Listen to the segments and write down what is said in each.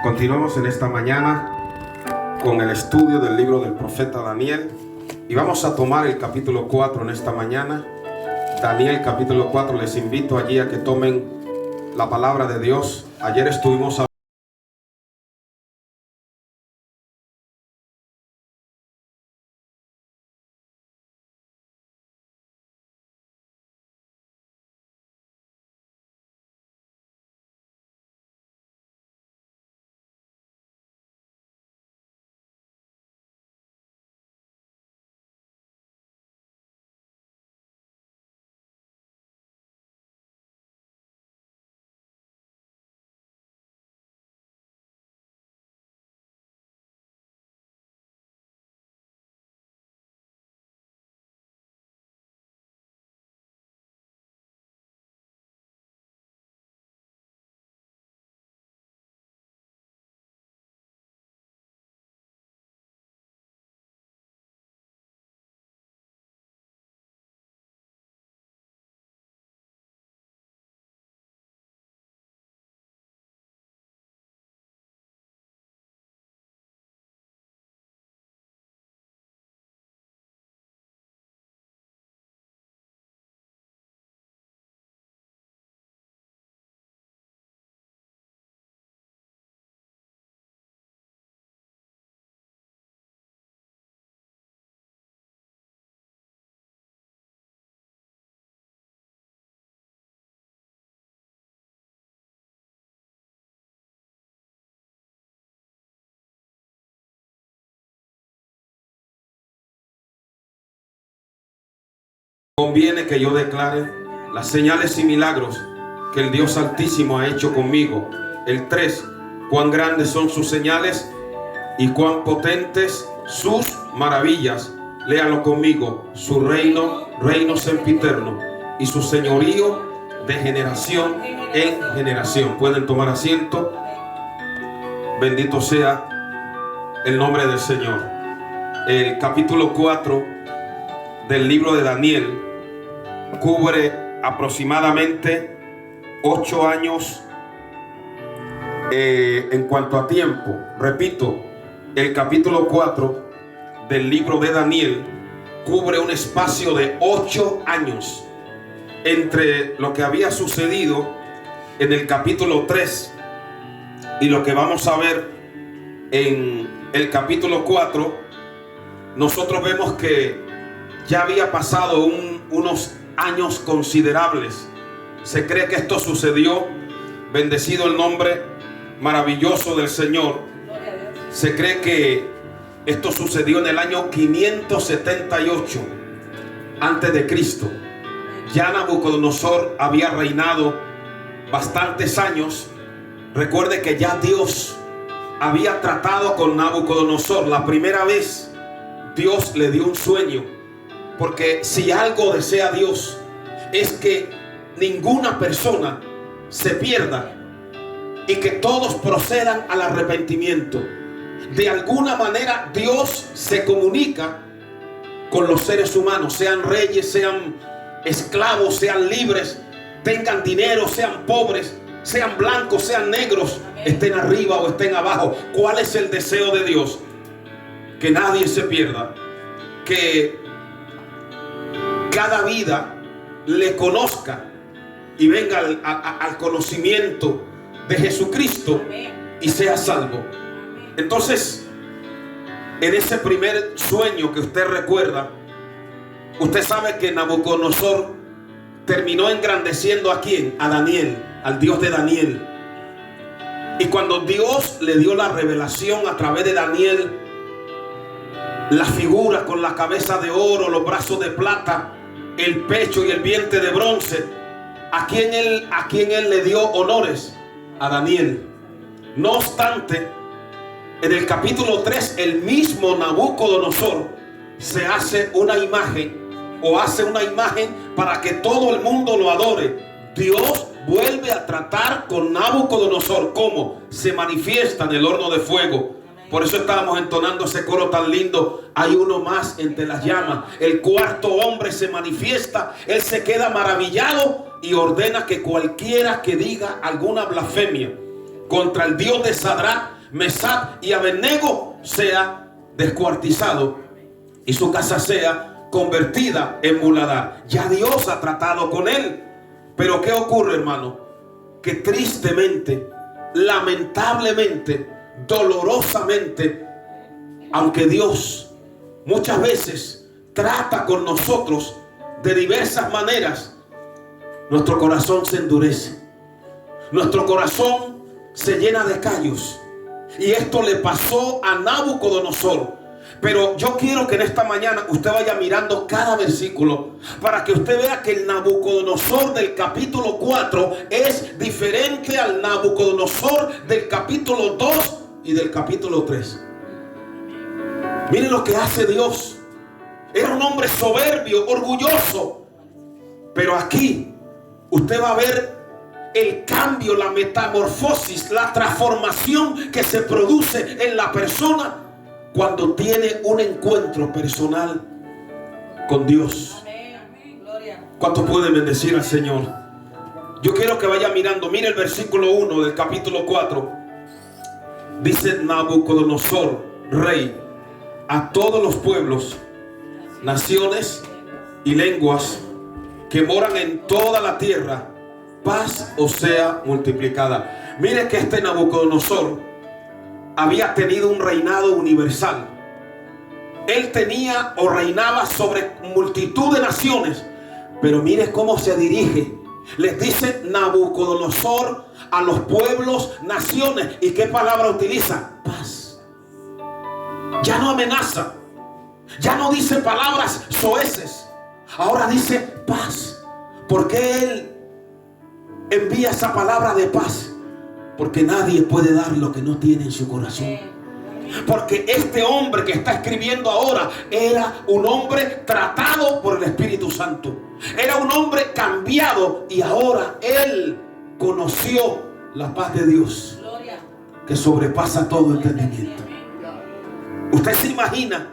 Continuamos en esta mañana con el estudio del libro del profeta Daniel y vamos a tomar el capítulo 4 en esta mañana. Daniel capítulo 4, les invito allí a que tomen la palabra de Dios. Ayer estuvimos conviene que yo declare las señales y milagros que el Dios Altísimo ha hecho conmigo. El 3, cuán grandes son sus señales y cuán potentes sus maravillas. Léalo conmigo. Su reino, reino sempiterno, y su señorío de generación en generación. Pueden tomar asiento. Bendito sea el nombre del Señor. El capítulo 4 del libro de Daniel cubre aproximadamente 8 años en cuanto a tiempo. Repito, el capítulo 4 del libro de Daniel cubre un espacio de 8 años entre lo que había sucedido en el capítulo 3 y lo que vamos a ver en el capítulo 4. Nosotros vemos que ya había pasado unos años considerables. Se cree que esto sucedió, bendecido el nombre maravilloso del Señor. Se cree que esto sucedió en el año 578 antes de Cristo. Ya Nabucodonosor había reinado bastantes años. Recuerde que ya Dios había tratado con Nabucodonosor. La primera vez Dios le dio un sueño, porque si algo desea Dios es que ninguna persona se pierda y que todos procedan al arrepentimiento. De alguna manera Dios se comunica con los seres humanos, sean reyes, sean esclavos, sean libres, tengan dinero, sean pobres, sean blancos, sean negros, estén arriba o estén abajo. ¿Cuál es el deseo de Dios? Que nadie se pierda, que cada vida le conozca y venga al conocimiento de Jesucristo y sea salvo. Entonces, en ese primer sueño que usted recuerda, usted sabe que Nabucodonosor terminó engrandeciendo ¿a quién? A Daniel, al Dios de Daniel. Y cuando Dios le dio la revelación a través de Daniel, la figura con la cabeza de oro, los brazos de plata, el pecho y el vientre de bronce, ¿a quién él le dio honores? A Daniel. No obstante, en el capítulo 3, el mismo Nabucodonosor se hace una imagen, o hace una imagen para que todo el mundo lo adore. Dios vuelve a tratar con Nabucodonosor. ¿Cómo? Se manifiesta en el horno de fuego. Por eso estábamos entonando ese coro tan lindo. Hay uno más entre las llamas. El cuarto hombre se manifiesta. Él se queda maravillado y ordena que cualquiera que diga alguna blasfemia contra el Dios de Sadrach, Mesac y Abednego sea descuartizado y su casa sea convertida en muladar. Ya Dios ha tratado con él. Pero ¿qué ocurre, hermano? Que tristemente, lamentablemente, dolorosamente, aunque Dios muchas veces trata con nosotros de diversas maneras, nuestro corazón se endurece, nuestro corazón se llena de callos. Y esto le pasó a Nabucodonosor. Pero yo quiero que en esta mañana usted vaya mirando cada versículo para que usted vea que el Nabucodonosor del capítulo 4 es diferente al Nabucodonosor del capítulo 2 y del capítulo 3. Mire lo que hace Dios. Era un hombre soberbio, orgulloso. Pero aquí usted va a ver el cambio, la metamorfosis, la transformación que se produce en la persona cuando tiene un encuentro personal con Dios. ¿Cuántos pueden bendecir al Señor? Yo quiero que vaya mirando. Mire el versículo 1 del capítulo 4. Dice Nabucodonosor, rey, a todos los pueblos, naciones y lenguas que moran en toda la tierra, paz os sea multiplicada. Mire que este Nabucodonosor había tenido un reinado universal. Él tenía o reinaba sobre multitud de naciones. Pero mire cómo se dirige. Les dice Nabucodonosor a los pueblos, naciones. ¿Y qué palabra utiliza? Paz. Ya no amenaza. Ya no dice palabras soeces. Ahora dice paz. ¿Por qué él envía esa palabra de paz? Porque nadie puede dar lo que no tiene en su corazón. Porque este hombre que está escribiendo ahora era un hombre tratado por el Espíritu Santo. Era un hombre cambiado y ahora él conoció la paz de Dios que sobrepasa todo entendimiento. Usted se imagina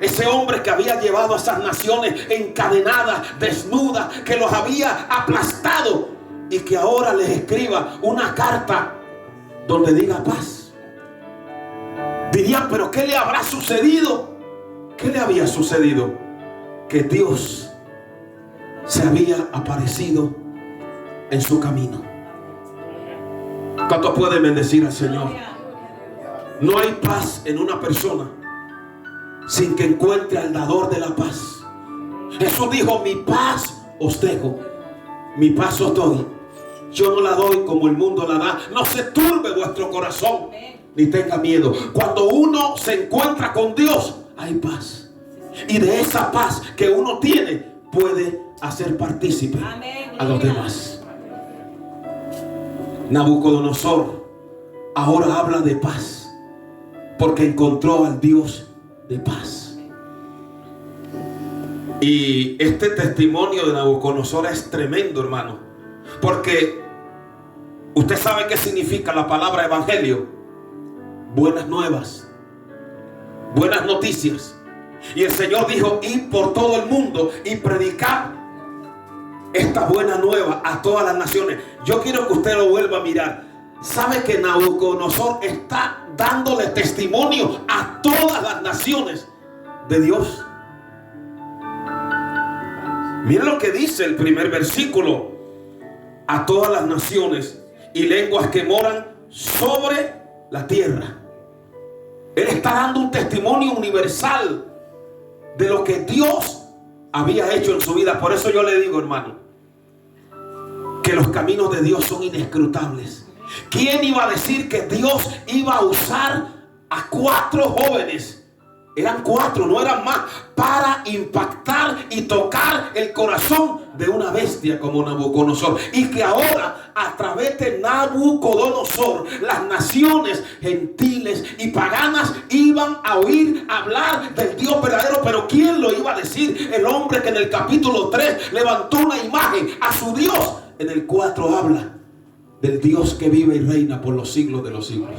ese hombre que había llevado a esas naciones encadenadas, desnudas, que los había aplastado y que ahora les escriba una carta donde diga paz. Dirían, pero ¿qué le habrá sucedido? ¿Qué le había sucedido? Que Dios se había aparecido en su camino. ¿Cuántos pueden bendecir al Señor? No hay paz en una persona sin que encuentre al dador de la paz. Jesús dijo, mi paz os dejo, mi paz os doy. Yo no la doy como el mundo la da. No se turbe vuestro corazón, ni tenga miedo. Cuando uno se encuentra con Dios, hay paz. Y de esa paz que uno tiene, puede hacer partícipe a los demás. Nabucodonosor ahora habla de paz, porque encontró al Dios de paz. Y este testimonio de Nabucodonosor es tremendo, hermano. Porque usted sabe qué significa la palabra evangelio. Buenas nuevas, buenas noticias. Y el Señor dijo, id por todo el mundo y predicad esta buena nueva a todas las naciones. Yo quiero que usted lo vuelva a mirar. ¿Sabe que Nabucodonosor está dándole testimonio a todas las naciones de Dios? Mira lo que dice el primer versículo. A todas las naciones y lenguas que moran sobre la tierra. Él está dando un testimonio universal de lo que Dios había hecho en su vida. Por eso yo le digo, hermano, que los caminos de Dios son inescrutables. ¿Quién iba a decir que Dios iba a usar a 4 jóvenes? Eran 4, no eran más, para impactar y tocar el corazón de una bestia como Nabucodonosor. Y que ahora, a través de Nabucodonosor, las naciones gentiles y paganas iban a oír hablar del Dios verdadero. Pero ¿quién lo iba a decir? El hombre que en el capítulo 3 levantó una imagen a su Dios. En el 4 habla del Dios que vive y reina por los siglos de los siglos.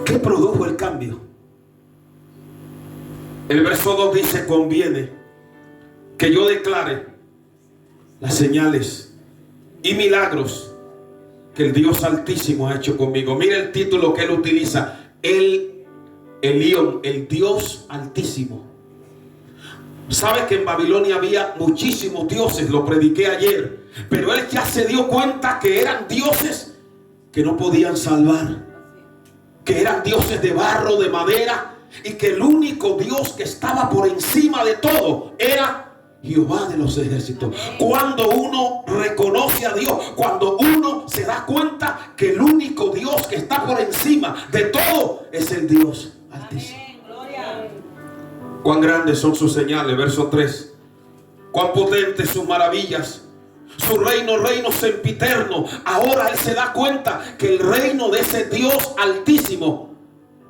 ¿Qué produjo el cambio? El verso 2 dice, conviene que yo declare las señales y milagros que el Dios Altísimo ha hecho conmigo. Mire el título que él utiliza: El Elión, el Dios Altísimo. Sabe que en Babilonia había muchísimos dioses, lo prediqué ayer, pero él ya se dio cuenta que eran dioses que no podían salvar, que eran dioses de barro, de madera, y que el único Dios que estaba por encima de todo era Jehová de los ejércitos. Cuando uno reconoce a Dios, cuando uno se da cuenta que el único Dios que está por encima de todo es el Dios Altísimo. Cuán grandes son sus señales, verso 3. Cuán potentes sus maravillas. Su reino sempiterno. Ahora él se da cuenta que el reino de ese Dios Altísimo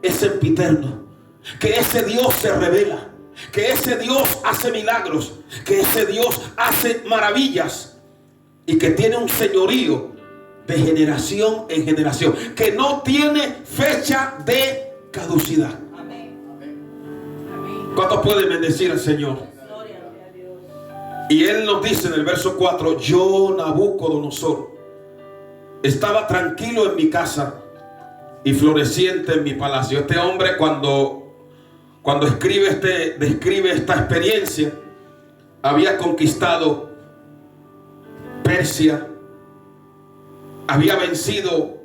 es sempiterno, que ese Dios se revela, que ese Dios hace milagros, que ese Dios hace maravillas, y que tiene un señorío de generación en generación, que no tiene fecha de caducidad. ¿Cuántos pueden bendecir al Señor? Y él nos dice en el verso 4: yo, Nabucodonosor, estaba tranquilo en mi casa y floreciente en mi palacio. Este hombre, cuando describe esta experiencia, había conquistado Persia, había vencido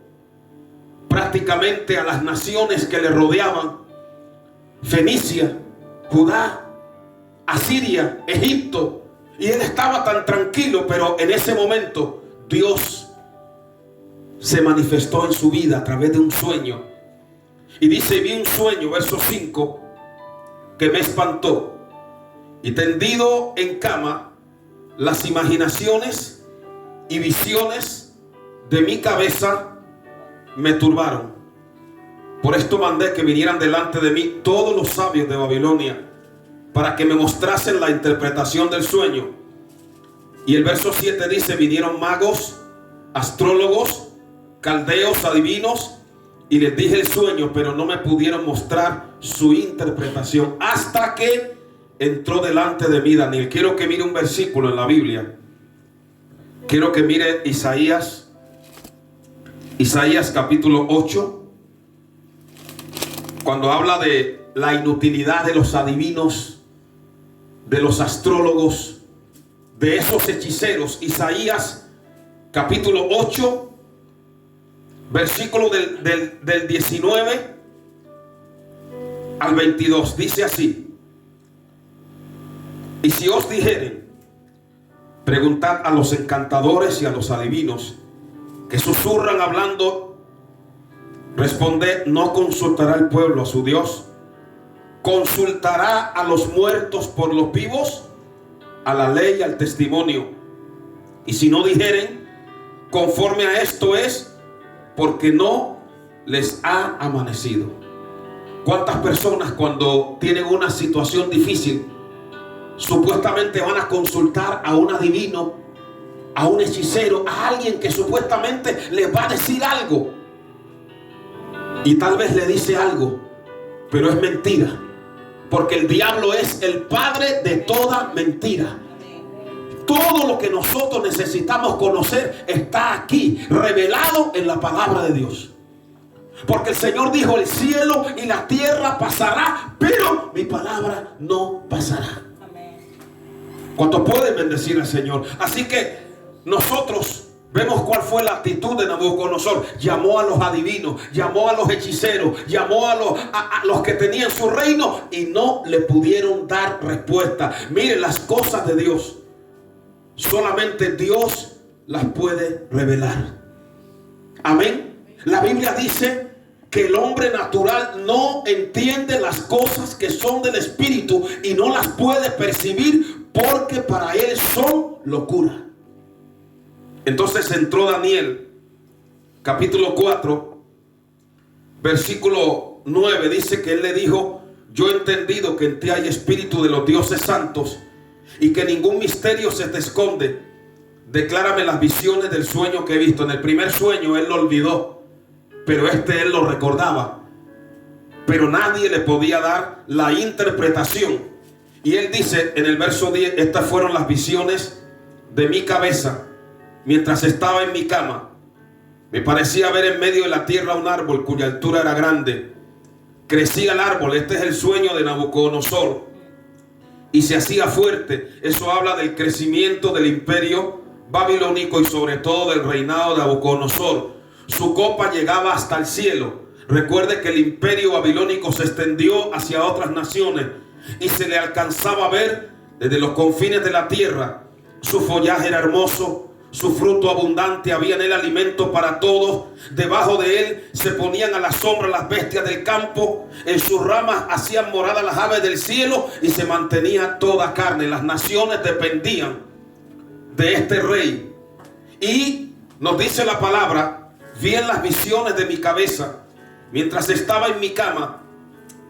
prácticamente a las naciones que le rodeaban: Fenicia, Judá, Asiria, Egipto. Y él estaba tan tranquilo, pero en ese momento Dios se manifestó en su vida a través de un sueño. Y dice: vi un sueño, verso 5, que me espantó, y tendido en cama, las imaginaciones y visiones de mi cabeza me turbaron. Por esto mandé que vinieran delante de mí todos los sabios de Babilonia, para que me mostrasen la interpretación del sueño. Y el verso 7 dice: vinieron magos, astrólogos, caldeos, adivinos, y les dije el sueño, pero no me pudieron mostrar su interpretación, hasta que entró delante de mí Daniel. Quiero que mire un versículo en la Biblia. Quiero que mire Isaías capítulo 8, cuando habla de la inutilidad de los adivinos, de los astrólogos, de esos hechiceros. Isaías capítulo 8, versículo del 19 al 22, dice así: y si os dijeren, preguntad a los encantadores y a los adivinos que susurran hablando, responded: no consultará el pueblo a su Dios, consultará a los muertos por los vivos, a la ley y al testimonio. Y si no dijeren, conforme a esto es, porque no les ha amanecido. ¿Cuántas personas, cuando tienen una situación difícil, supuestamente van a consultar a un adivino, a un hechicero, a alguien que supuestamente les va a decir algo? Y tal vez le dice algo, pero es mentira, porque el diablo es el padre de toda mentira. Todo lo que nosotros necesitamos conocer está aquí, revelado en la palabra de Dios. Porque el Señor dijo: el cielo y la tierra pasará, pero mi palabra no pasará. ¿Cuántos pueden bendecir al Señor? Así que nosotros vemos cuál fue la actitud de Nabucodonosor. Llamó a los adivinos, llamó a los hechiceros, llamó a los que tenían su reino, y no le pudieron dar respuesta. Miren, las cosas de Dios, solamente Dios las puede revelar. Amén. La Biblia dice que el hombre natural no entiende las cosas que son del Espíritu y no las puede percibir, porque para él son locura. Entonces entró Daniel, capítulo 4, versículo 9, dice que él le dijo: yo he entendido que en ti hay espíritu de los dioses santos, y que ningún misterio se te esconde. Declárame las visiones del sueño que he visto. En el primer sueño él lo olvidó, pero él lo recordaba, pero nadie le podía dar la interpretación. Y él dice en el verso 10: estas fueron las visiones de mi cabeza mientras estaba en mi cama, Me parecía ver en medio de la tierra un árbol cuya altura era grande. Crecía el árbol, este es el sueño de Nabucodonosor, y se hacía fuerte. Eso habla del crecimiento del imperio babilónico y sobre todo del reinado de Nabucodonosor. Su copa llegaba hasta el cielo. Recuerde que el imperio babilónico se extendió hacia otras naciones y se le alcanzaba a ver desde los confines de la tierra. Su follaje era hermoso, su fruto abundante, había en él alimento para todos. Debajo de él se ponían a la sombra las bestias del campo. En sus ramas hacían morada las aves del cielo y se mantenía toda carne. Las naciones dependían de este rey. Y nos dice la palabra: vi en las visiones de mi cabeza, mientras estaba en mi cama,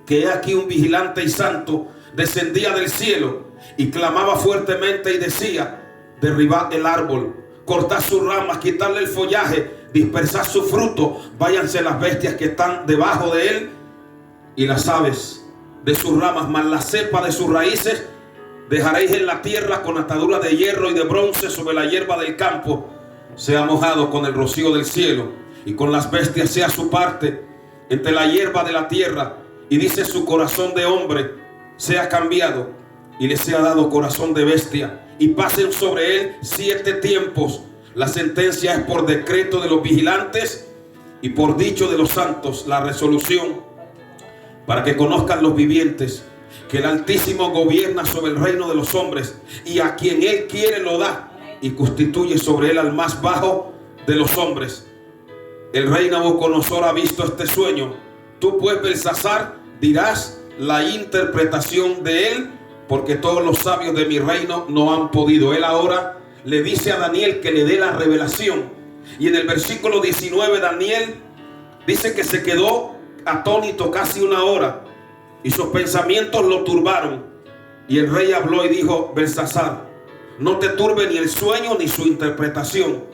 que he aquí un vigilante y santo descendía del cielo y clamaba fuertemente y decía: derribad el árbol, cortad sus ramas, quitarle el follaje, dispersad su fruto, váyanse las bestias que están debajo de él y las aves de sus ramas, mas la cepa de sus raíces dejaréis en la tierra, con atadura de hierro y de bronce sobre la hierba del campo. Sea mojado con el rocío del cielo, y con las bestias sea su parte entre la hierba de la tierra. Y dice: su corazón de hombre sea cambiado y le sea dado corazón de bestia, y pasen sobre él 7 tiempos. La sentencia es por decreto de los vigilantes y por dicho de los santos, la resolución, para que conozcan los vivientes que el Altísimo gobierna sobre el reino de los hombres, y a quien él quiere lo da, y constituye sobre él al más bajo de los hombres. El rey Nabucodonosor ha visto este sueño. Tú pues, Belsasar, dirás la interpretación de él, porque todos los sabios de mi reino no han podido. Él ahora le dice a Daniel que le dé la revelación. Y en el versículo 19 Daniel dice que se quedó atónito casi 1 hora, y sus pensamientos lo turbaron. Y el rey habló y dijo: Belsasar, no te turbe ni el sueño ni su interpretación.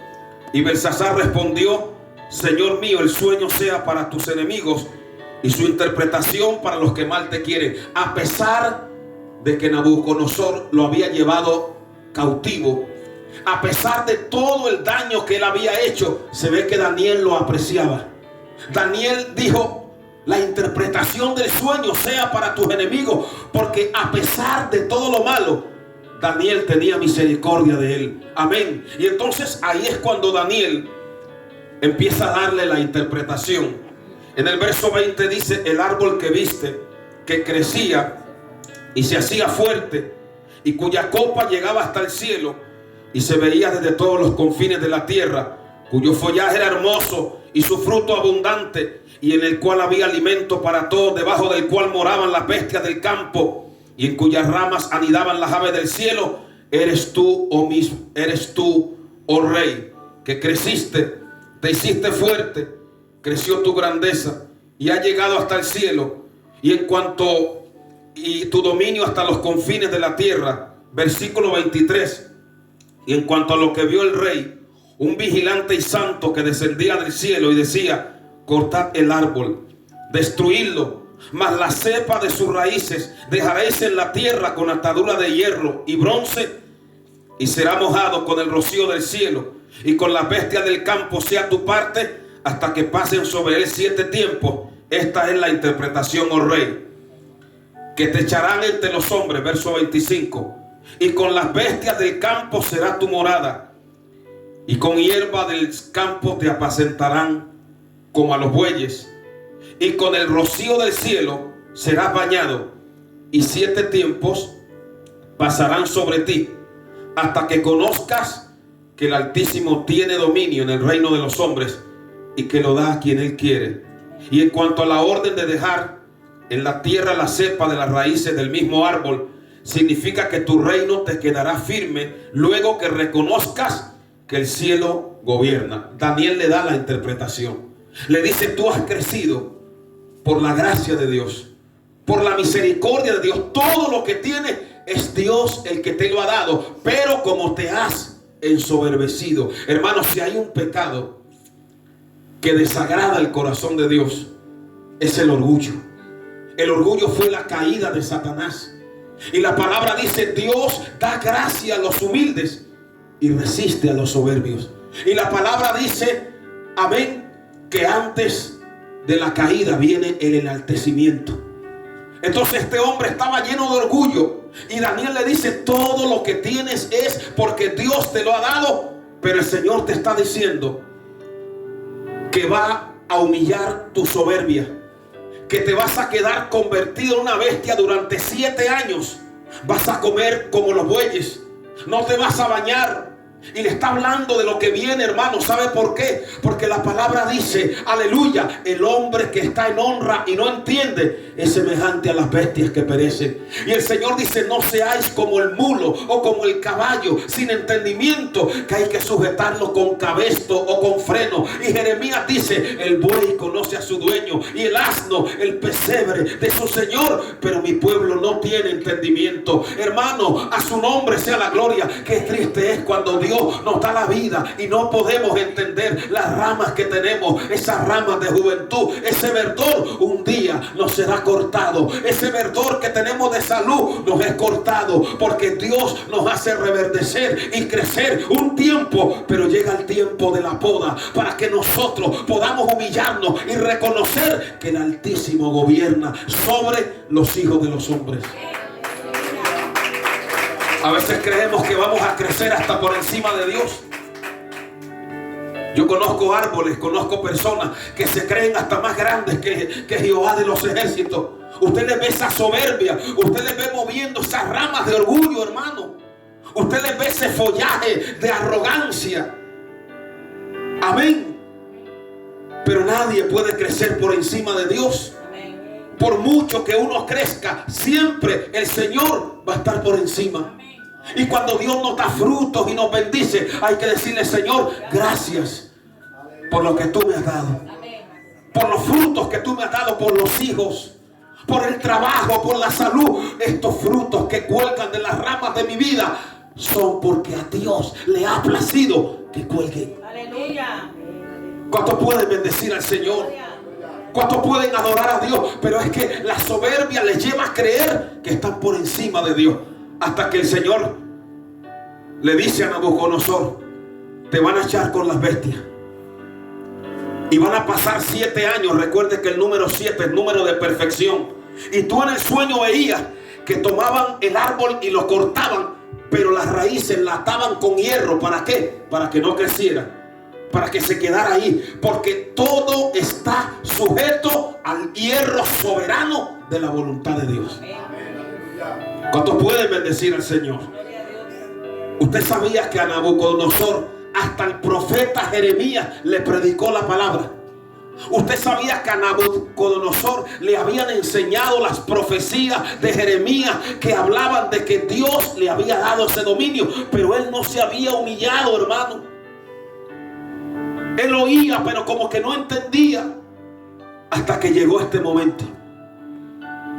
Y Belsasar respondió: Señor mío, el sueño sea para tus enemigos y su interpretación para los que mal te quieren. A pesar de que Nabucodonosor lo había llevado cautivo, a pesar de todo el daño que él había hecho, se ve que Daniel lo apreciaba. Daniel dijo: la interpretación del sueño sea para tus enemigos, porque a pesar de todo lo malo, Daniel tenía misericordia de él. Amén. Y entonces ahí es cuando Daniel empieza a darle la interpretación. En el verso 20 dice: el árbol que viste, que crecía y se hacía fuerte, y cuya copa llegaba hasta el cielo, y se veía desde todos los confines de la tierra, cuyo follaje era hermoso y su fruto abundante, y en el cual había alimento para todos, debajo del cual moraban las bestias del campo, y en cuyas ramas anidaban las aves del cielo. Eres tú, oh rey, que creciste, te hiciste fuerte, creció tu grandeza y ha llegado hasta el cielo, y tu dominio hasta los confines de la tierra. Versículo 23. Y en cuanto a lo que vio el rey, un vigilante y santo que descendía del cielo y decía: cortad el árbol, destruidlo, mas la cepa de sus raíces dejaréis en la tierra con atadura de hierro y bronce, y será mojado con el rocío del cielo, y con las bestias del campo sea tu parte, hasta que pasen sobre él 7 tiempos. Esta es la interpretación, oh rey, que te echarán entre los hombres. Verso 25. Y con las bestias del campo será tu morada, y con hierba del campo te apacentarán como a los bueyes, y con el rocío del cielo serás bañado, y 7 tiempos pasarán sobre ti, hasta que conozcas que el Altísimo tiene dominio en el reino de los hombres, y que lo da a quien él quiere. Y en cuanto a la orden de dejar en la tierra la cepa de las raíces del mismo árbol, significa que tu reino te quedará firme luego que reconozcas que el cielo gobierna. Daniel le da la interpretación. Le dice: tú has crecido por la gracia de Dios, por la misericordia de Dios. Todo lo que tienes es Dios el que te lo ha dado, pero como te has ensoberbecido. Hermanos, si hay un pecado que desagrada el corazón de Dios, es el orgullo. El orgullo fue la caída de Satanás. Y la palabra dice: Dios da gracia a los humildes y resiste a los soberbios. Y la palabra dice amén, que antes de la caída viene el enaltecimiento. Entonces este hombre estaba lleno de orgullo. Y Daniel le dice: todo lo que tienes es porque Dios te lo ha dado. Pero el Señor te está diciendo que va a humillar tu soberbia, que te vas a quedar convertido en una bestia durante 7 años. Vas a comer como los bueyes, no te vas a bañar. Y le está hablando de lo que viene, hermano. ¿Sabe por qué? Porque la palabra dice, aleluya, el hombre que está en honra y no entiende es semejante a las bestias que perecen. Y el Señor dice: no seáis como el mulo o como el caballo sin entendimiento, que hay que sujetarlo con cabestro o con freno. Y Jeremías dice: el buey conoce a su dueño y el asno el pesebre de su señor, pero mi pueblo no tiene entendimiento. Hermano, a su nombre sea la gloria. Qué triste es cuando Dios nos da la vida y no podemos entender las ramas que tenemos, esas ramas de juventud. Ese verdor un día nos será cortado. Ese verdor que tenemos de salud nos es cortado, porque Dios nos hace reverdecer y crecer un tiempo, pero llega el tiempo de la poda para que nosotros podamos humillarnos y reconocer que el Altísimo gobierna sobre los hijos de los hombres. A veces creemos que vamos a crecer hasta por encima de Dios. Yo conozco árboles, conozco personas que se creen hasta más grandes que Jehová de los ejércitos. Usted les ve esa soberbia, usted les ve moviendo esas ramas de orgullo, hermano. Usted les ve ese follaje de arrogancia. Amén. Pero nadie puede crecer por encima de Dios. Por mucho que uno crezca, siempre el Señor va a estar por encima. Y cuando Dios nos da frutos y nos bendice, hay que decirle: Señor, gracias por lo que tú me has dado, por los frutos que tú me has dado, por los hijos, por el trabajo, por la salud. Estos frutos que cuelgan de las ramas de mi vida son porque a Dios le ha placido que cuelguen. Aleluya. ¿Cuántos pueden bendecir al Señor? ¿Cuántos pueden adorar a Dios? Pero es que la soberbia les lleva a creer que están por encima de Dios. Hasta que el Señor le dice a Nabucodonosor: te van a echar con las bestias. Y van a pasar 7 años. Recuerde que el número 7 es el número de perfección. Y tú en el sueño veías que tomaban el árbol y lo cortaban, pero las raíces la ataban con hierro. ¿Para qué? Para que no creciera, para que se quedara ahí. Porque todo está sujeto al hierro soberano de la voluntad de Dios. ¿Cuántos pueden bendecir al Señor? Usted sabía que a Nabucodonosor, hasta el profeta Jeremías le predicó la palabra. Usted sabía que a Nabucodonosor le habían enseñado las profecías de Jeremías que hablaban de que Dios le había dado ese dominio, pero él no se había humillado, hermano. Él oía, pero como que no entendía, hasta que llegó este momento.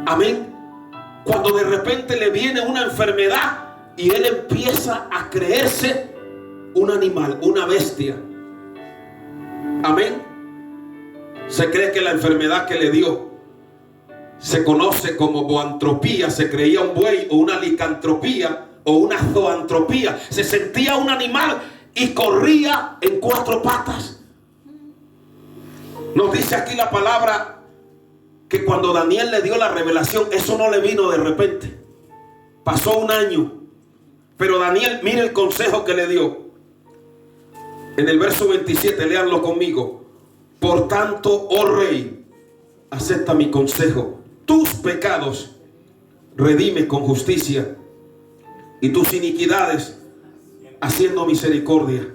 Amén. Cuando de repente le viene una enfermedad y él empieza a creerse un animal, una bestia. Amén. Se cree que la enfermedad que le dio se conoce como boantropía. Se creía un buey, o una licantropía, o una zoantropía. Se sentía un animal y corría en 4 patas. Nos dice aquí la palabra que cuando Daniel le dio la revelación, eso no le vino de repente. Pasó 1 año. Pero Daniel, mire el consejo que le dio. En el verso 27, léanlo conmigo. Por tanto, oh rey, acepta mi consejo. Tus pecados redime con justicia, y tus iniquidades haciendo misericordia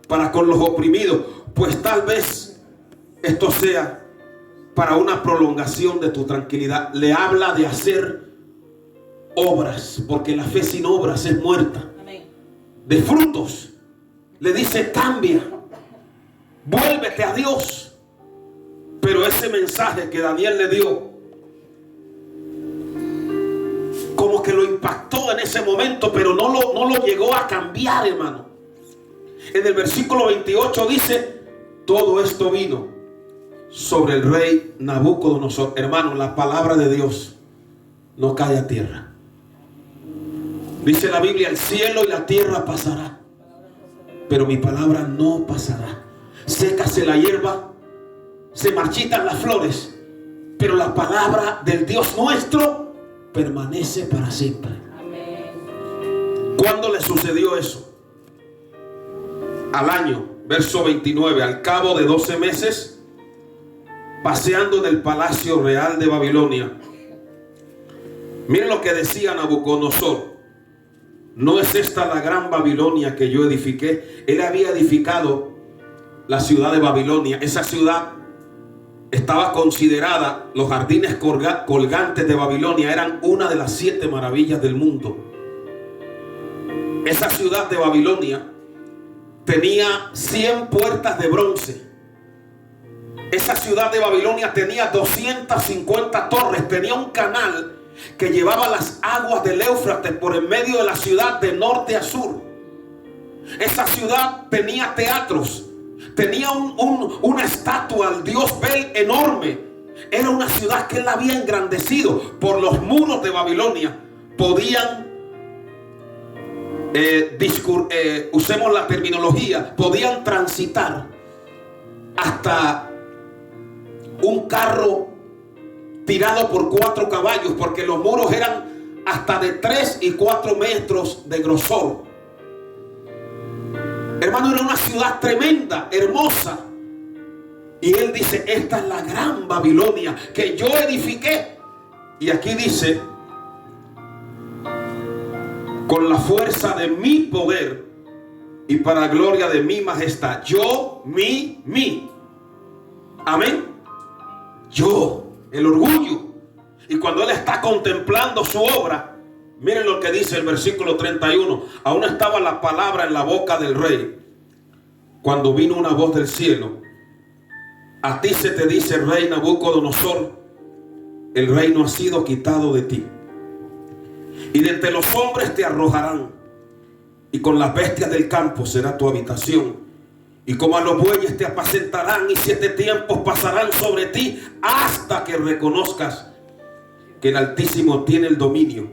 para con los oprimidos. Pues tal vez esto sea para una prolongación de tu tranquilidad. Le habla de hacer obras, porque la fe sin obras es muerta. De frutos. Le dice: cambia, vuélvete a Dios. Pero ese mensaje que Daniel le dio, como que lo impactó en ese momento, pero no lo llegó a cambiar, hermano. En el versículo 28 dice: todo esto vino sobre el rey Nabucodonosor. Hermano, la palabra de Dios no cae a tierra. Dice la Biblia: el cielo y la tierra pasará, pero mi palabra no pasará. sécase la hierba, se marchitan las flores, pero la palabra del Dios nuestro permanece para siempre. Amén. ¿Cuándo le sucedió eso? Al año, verso 29, al cabo de 12 meses, paseando en el palacio real de Babilonia. Miren lo que decía Nabucodonosor: ¿no es esta la gran Babilonia que yo edifiqué? Él había edificado la ciudad de Babilonia. Esa ciudad estaba considerada, los jardines colgantes de Babilonia eran una de las 7 maravillas del mundo. Esa ciudad de Babilonia tenía 100 puertas de bronce. Esa ciudad de Babilonia tenía 250 torres, tenía un canal que llevaba las aguas del Éufrates por en medio de la ciudad de norte a sur. Esa ciudad tenía teatros, tenía una estatua al dios Bel enorme. Era una ciudad que él había engrandecido. Por los muros de Babilonia podían, usemos la terminología, podían transitar hasta un carro tirado por 4 caballos, porque los muros eran hasta de 3 y 4 metros de grosor. Hermano, era una ciudad tremenda, hermosa. Y él dice: esta es la gran Babilonia que yo edifiqué. Y aquí dice: con la fuerza de mi poder y para gloria de mi majestad. Yo, mi. Amén. Yo, el orgullo. Y cuando él está contemplando su obra, miren lo que dice el versículo 31. Aún estaba la palabra en la boca del rey, cuando vino una voz del cielo: a ti se te dice, rey Nabucodonosor, el reino ha sido quitado de ti, y de entre los hombres te arrojarán, y con las bestias del campo será tu habitación. Y como a los bueyes te apacentarán, y 7 tiempos pasarán sobre ti, hasta que reconozcas que el Altísimo tiene el dominio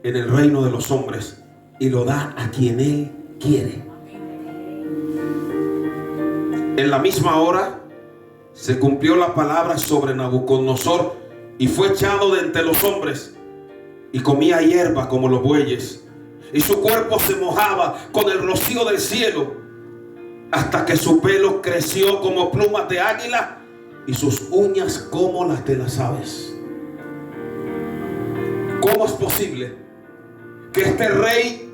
en el reino de los hombres, y lo da a quien él quiere. En la misma hora se cumplió la palabra sobre Nabucodonosor, y fue echado de entre los hombres, y comía hierba como los bueyes, y su cuerpo se mojaba con el rocío del cielo, hasta que su pelo creció como plumas de águila y sus uñas como las de las aves. ¿Cómo es posible que este rey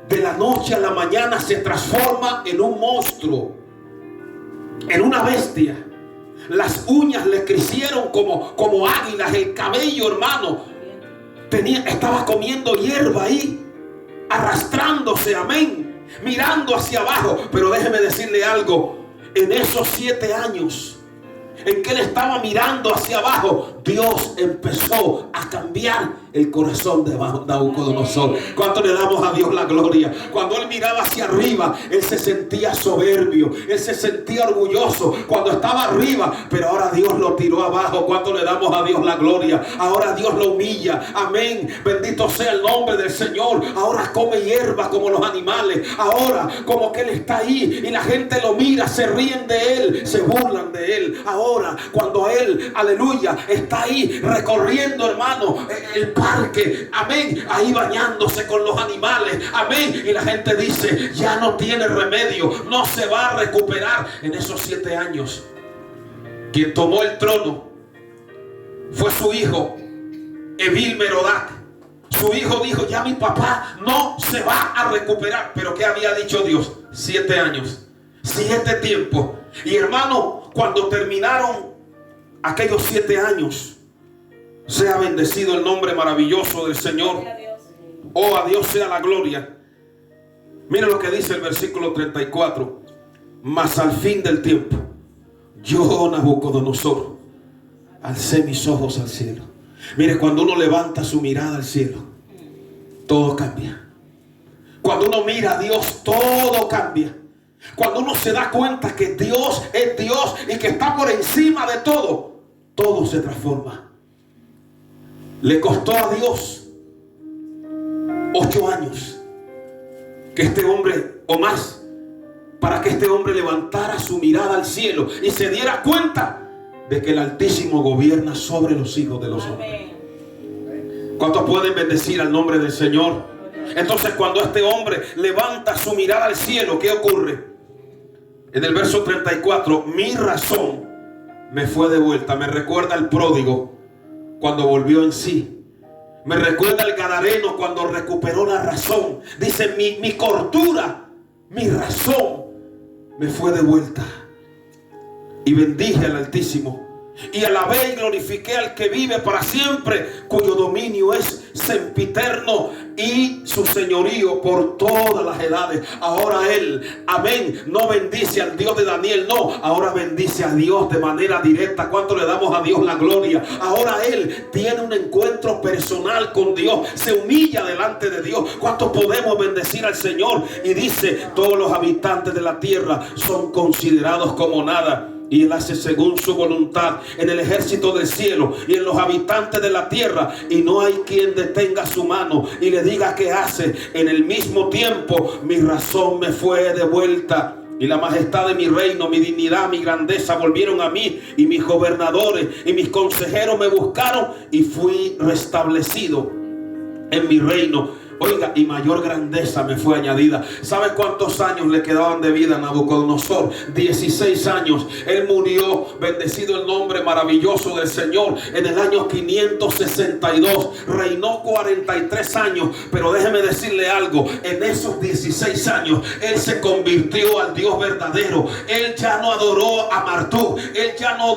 de la noche a la mañana se transforma en un monstruo, en una bestia? Las uñas le crecieron como águilas, el cabello, hermano, estaba comiendo hierba ahí, arrastrándose, amén, mirando hacia abajo. Pero déjeme decirle algo: en esos 7 años en que él estaba mirando hacia abajo, Dios empezó a cambiar el corazón de Nabucodonosor. ¿Cuánto le damos a Dios la gloria? Cuando él miraba hacia arriba, él se sentía soberbio, él se sentía orgulloso cuando estaba arriba, pero ahora Dios lo tiró abajo. ¿Cuánto le damos a Dios la gloria? Ahora Dios lo humilla, amén, bendito sea el nombre del Señor. Ahora come hierba como los animales, ahora como que él está ahí y la gente lo mira, se ríen de él, se burlan de él. Ahora cuando él, aleluya, está ahí recorriendo, hermano, el parque, amén, ahí bañándose con los animales, amén, y la gente dice: ya no tiene remedio, no se va a recuperar. En esos 7 años, quien tomó el trono fue su hijo Evil Merodach. Su hijo dijo: ya mi papá no se va a recuperar. Pero ¿qué había dicho Dios? 7 años, 7 tiempos. Y hermano, cuando terminaron aquellos 7 años, sea bendecido el nombre maravilloso del Señor. Oh, a Dios sea la gloria. Mira lo que dice el versículo 34. Mas al fin del tiempo, yo, Nabucodonosor, alcé mis ojos al cielo. Mire, cuando uno levanta su mirada al cielo, todo cambia. Cuando uno mira a Dios, todo cambia. Cuando uno se da cuenta que Dios es Dios y que está por encima de todo, todo se transforma. Le costó a Dios 8 años que este hombre, o más, para que este hombre levantara su mirada al cielo y se diera cuenta de que el Altísimo gobierna sobre los hijos de los hombres. ¿Cuántos pueden bendecir al nombre del Señor? Entonces, cuando este hombre levanta su mirada al cielo, ¿qué ocurre? En el verso 34, mi razón me fue devuelta. Me recuerda al pródigo cuando volvió en sí. Me recuerda al gadareno cuando recuperó la razón. Dice, mi cordura, mi razón me fue devuelta. Y bendije al Altísimo, y alabé y glorifiqué al que vive para siempre, cuyo dominio es sempiterno y su señorío por todas las edades. Ahora él, amén, no bendice al Dios de Daniel, no, ahora bendice a Dios de manera directa. ¿Cuánto le damos a Dios la gloria? Ahora él tiene un encuentro personal con Dios, se humilla delante de Dios. ¿Cuántos podemos bendecir al Señor? Y dice, todos los habitantes de la tierra son considerados como nada, y él hace según su voluntad en el ejército del cielo y en los habitantes de la tierra, y no hay quien detenga su mano y le diga qué hace. En el mismo tiempo mi razón me fue devuelta, y la majestad de mi reino, mi dignidad, mi grandeza volvieron a mí, y mis gobernadores y mis consejeros me buscaron, y fui restablecido en mi reino. Oiga, y mayor grandeza me fue añadida. ¿Sabe cuántos años le quedaban de vida a Nabucodonosor? 16 años. Él murió, bendecido el nombre maravilloso del Señor, en el año 562. Reinó 43 años. Pero déjeme decirle algo. En esos 16 años, él se convirtió al Dios verdadero. Él ya no adoró a Marduk. Él ya no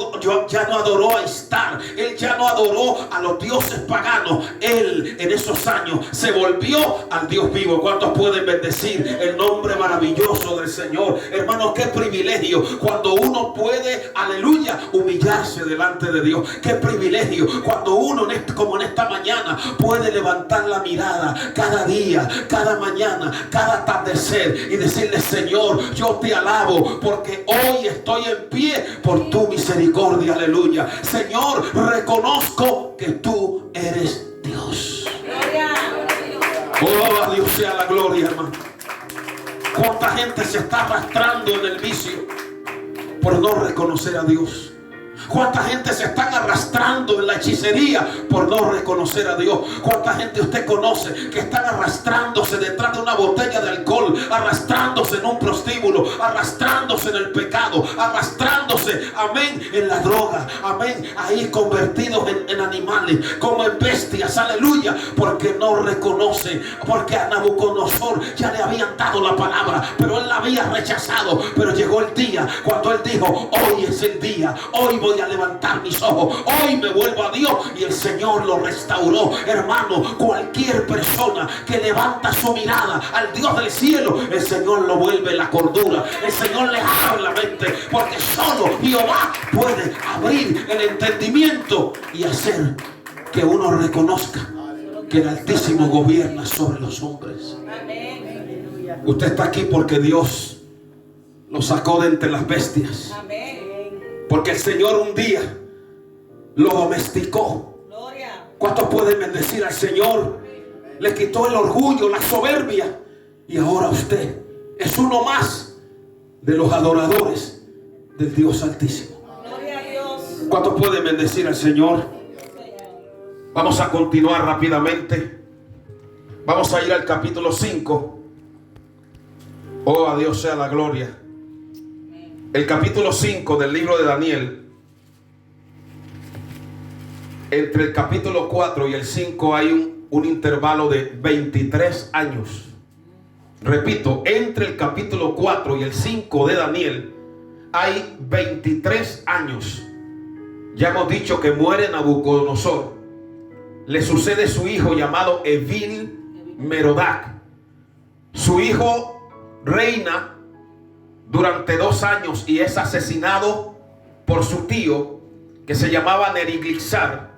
adoró a Istar. Él ya no adoró a los dioses paganos. Él en esos años se volvió al Dios vivo. ¿Cuántos pueden bendecir el nombre maravilloso del Señor? Hermanos, qué privilegio cuando uno puede, aleluya, humillarse delante de Dios. Qué privilegio cuando uno, como en esta mañana, puede levantar la mirada cada día, cada mañana, cada atardecer y decirle, Señor, yo te alabo porque hoy estoy en pie por tu misericordia. Aleluya. Señor, reconozco que tú eres Dios. Gloria. Oh, a Dios sea la gloria, hermano. ¿Cuánta gente se está arrastrando en el vicio por no reconocer a Dios? ¿Cuánta gente se están arrastrando en la hechicería por no reconocer a Dios? ¿Cuánta gente usted conoce que están arrastrándose detrás de una botella de alcohol, arrastrándose en un prostíbulo, arrastrándose en el pecado, arrastrándose, amén, en la droga, amén, ahí convertidos en animales, como en bestias, aleluya, porque no reconocen, porque a Nabucodonosor ya le habían dado la palabra, pero él la había rechazado. Pero llegó el día cuando él dijo, hoy es el día, hoy voy a levantar mis ojos, hoy me vuelvo a Dios, y el Señor lo restauró. Hermano, cualquier persona que levanta su mirada al Dios del cielo, el Señor lo vuelve la cordura, el Señor le abre la mente, porque solo Jehová puede abrir el entendimiento y hacer que uno reconozca que el Altísimo gobierna sobre los hombres. Usted está aquí porque Dios lo sacó de entre las bestias. Porque el Señor un día lo domesticó. ¿Cuántos pueden bendecir al Señor? Le quitó el orgullo, la soberbia, y ahora usted es uno más de los adoradores del Dios Altísimo. ¿Cuántos pueden bendecir al Señor? Vamos a continuar rápidamente. Vamos a ir al capítulo 5. Oh, a Dios sea la gloria. El capítulo 5 del libro de Daniel. Entre el capítulo 4 y el 5 hay un intervalo de 23 años. Repito, entre el capítulo 4 y el 5 de Daniel hay 23 años. Ya hemos dicho que muere Nabucodonosor. Le sucede su hijo llamado Evil Merodach. Su hijo reina durante 2 años y es asesinado por su tío, que se llamaba Neriglissar.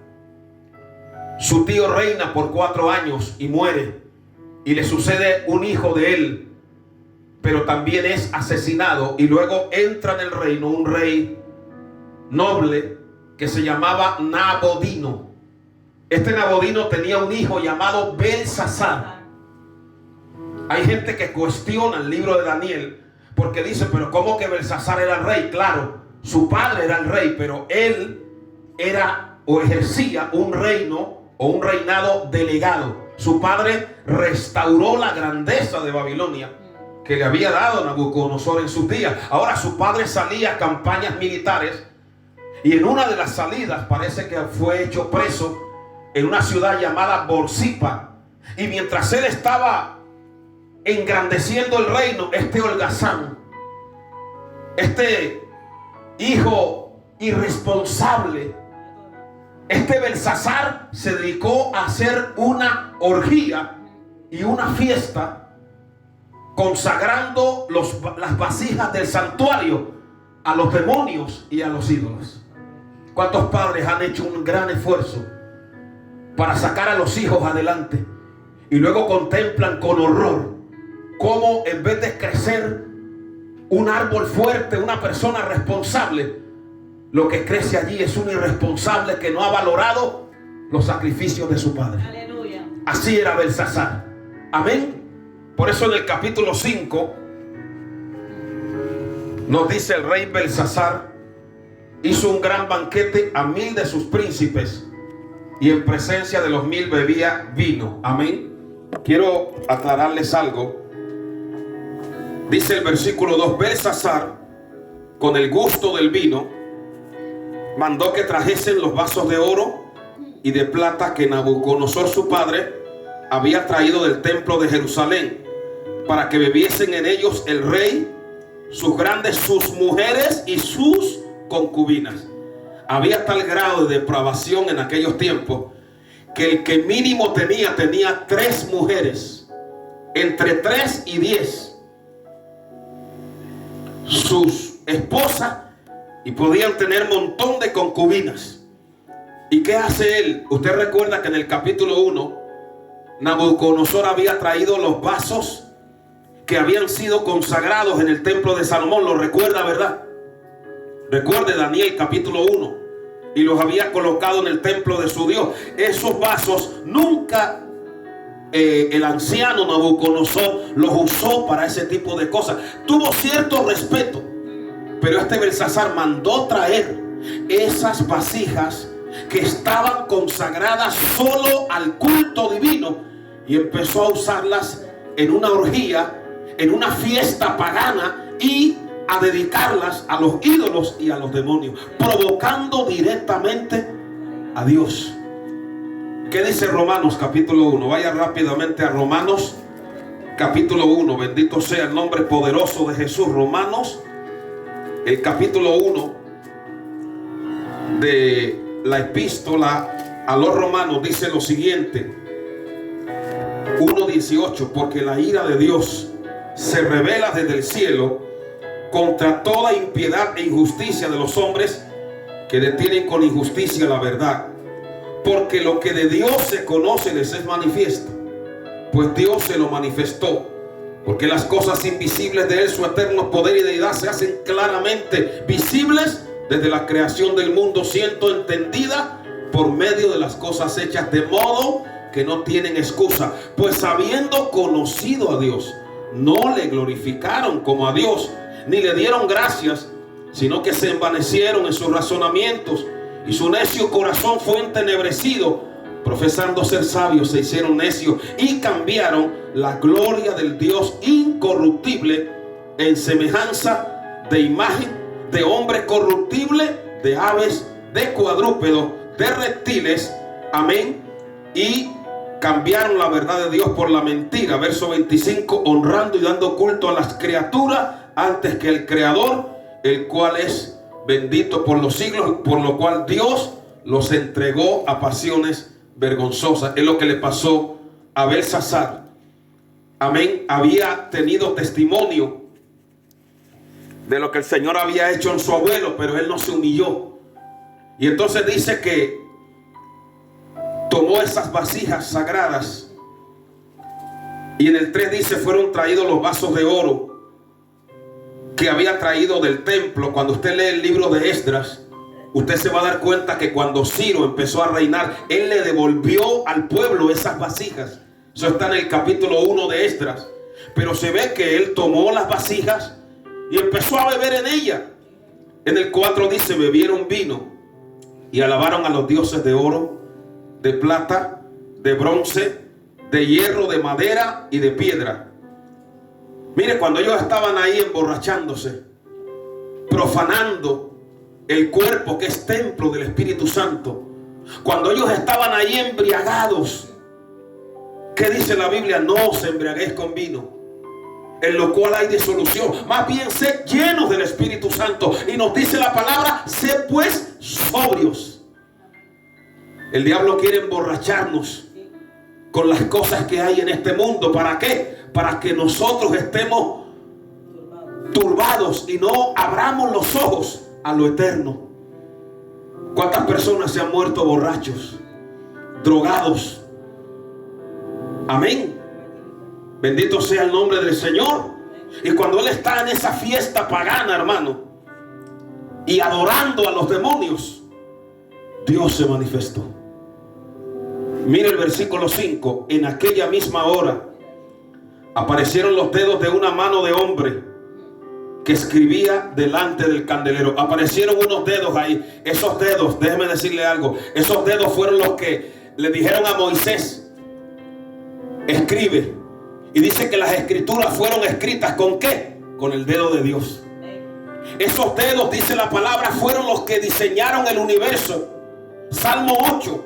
Su tío reina por 4 años y muere, y le sucede un hijo de él, pero también es asesinado. Y luego entra en el reino un rey noble que se llamaba Nabodino. Este Nabodino tenía un hijo llamado Belsasar. Hay gente que cuestiona el libro de Daniel Porque dice, pero ¿cómo que Belsasar era el rey? Claro, su padre era el rey, pero él era o ejercía un reino o un reinado delegado. Su padre restauró la grandeza de Babilonia que le había dado Nabucodonosor en sus días. Ahora su padre salía a campañas militares y en una de las salidas parece que fue hecho preso en una ciudad llamada Borsippa. Y mientras él estaba engrandeciendo el reino, este holgazán, este hijo irresponsable, este Belsasar, se dedicó a hacer una orgía y una fiesta, consagrando las vasijas del santuario a los demonios y a los ídolos. ¿Cuántos padres han hecho un gran esfuerzo para sacar a los hijos adelante y luego contemplan con horror cómo en vez de crecer un árbol fuerte, una persona responsable, lo que crece allí es un irresponsable que no ha valorado los sacrificios de su padre? Aleluya. Así era Belsasar. Amén. Por eso en el capítulo 5 nos dice: el rey Belsasar hizo un gran banquete a 1000 de sus príncipes, y en presencia de los 1000 bebía vino. Amén. Quiero aclararles algo. Dice el versículo 2: Belsasar, con el gusto del vino, mandó que trajesen los vasos de oro y de plata que Nabucodonosor su padre había traído del templo de Jerusalén, para que bebiesen en ellos el rey, sus grandes, sus mujeres y sus concubinas. Había tal grado de depravación en aquellos tiempos que el que mínimo tenía 3 mujeres, entre 3 y 10 sus esposas, y podían tener montón de concubinas. ¿Y qué hace él? Usted recuerda que en el capítulo 1 Nabucodonosor había traído los vasos que habían sido consagrados en el templo de Salomón. Lo recuerda, ¿verdad? Recuerde Daniel capítulo 1. Y los había colocado en el templo de su Dios. Esos vasos nunca el anciano Nabucodonosor los usó para ese tipo de cosas. Tuvo cierto respeto, pero este Belsasar mandó traer esas vasijas que estaban consagradas solo al culto divino, y empezó a usarlas en una orgía, en una fiesta pagana, y a dedicarlas a los ídolos y a los demonios, provocando directamente a Dios. ¿Qué dice Romanos capítulo 1? Vaya rápidamente a Romanos capítulo 1. Bendito sea el nombre poderoso de Jesús. Romanos, el capítulo 1 de la epístola a los romanos, dice lo siguiente: 1:18. Porque la ira de Dios se revela desde el cielo contra toda impiedad e injusticia de los hombres que detienen con injusticia la verdad. Porque lo que de Dios se conoce les es manifiesto, pues Dios se lo manifestó. Porque las cosas invisibles de Él, su eterno poder y deidad, se hacen claramente visibles desde la creación del mundo, siendo entendida por medio de las cosas hechas, de modo que no tienen excusa. Pues habiendo conocido a Dios, no le glorificaron como a Dios, ni le dieron gracias, sino que se envanecieron en sus razonamientos, y su necio corazón fue entenebrecido. Profesando ser sabios, se hicieron necios y cambiaron la gloria del Dios incorruptible en semejanza de imagen de hombre corruptible, de aves, de cuadrúpedos, de reptiles. Amén. Y cambiaron la verdad de Dios por la mentira. Verso 25: honrando y dando culto a las criaturas antes que el Creador, el cual es bendito por los siglos, por lo cual Dios los entregó a pasiones vergonzosas. Es lo que le pasó a Belsasar. Amén. Había tenido testimonio de lo que el Señor había hecho en su abuelo, pero él no se humilló. Y entonces dice que tomó esas vasijas sagradas, y en el 3 dice: fueron traídos los vasos de oro que había traído del templo. Cuando usted lee el libro de Esdras, usted se va a dar cuenta que cuando Ciro empezó a reinar, él le devolvió al pueblo esas vasijas. Eso está en el capítulo 1 de Esdras. Pero se ve que él tomó las vasijas y empezó a beber en ella. En el 4 dice: bebieron vino y alabaron a los dioses de oro, de plata, de bronce, de hierro, de madera y de piedra. Mire, cuando ellos estaban ahí emborrachándose, profanando el cuerpo que es templo del Espíritu Santo, cuando ellos estaban ahí embriagados, ¿qué dice la Biblia? No os embriaguéis con vino, en lo cual hay disolución, más bien sed llenos del Espíritu Santo. Y nos dice la palabra: sed pues sobrios. El diablo quiere emborracharnos con las cosas que hay en este mundo. ¿Para qué? Para que nosotros estemos turbados y no abramos los ojos a lo eterno. ¿Cuántas personas se han muerto borrachos, drogados? Amén. Bendito sea el nombre del Señor. Y cuando Él está en esa fiesta pagana, hermano, y adorando a los demonios, Dios se manifestó. Mire el versículo 5. En aquella misma hora aparecieron los dedos de una mano de hombre que escribía delante del candelero. Aparecieron unos dedos ahí. Esos dedos, déjeme decirle algo, esos dedos fueron los que le dijeron a Moisés: escribe. Y dice que las escrituras fueron escritas ¿con qué? Con el dedo de Dios. Esos dedos, dice la palabra, fueron los que diseñaron el universo. Salmo 8.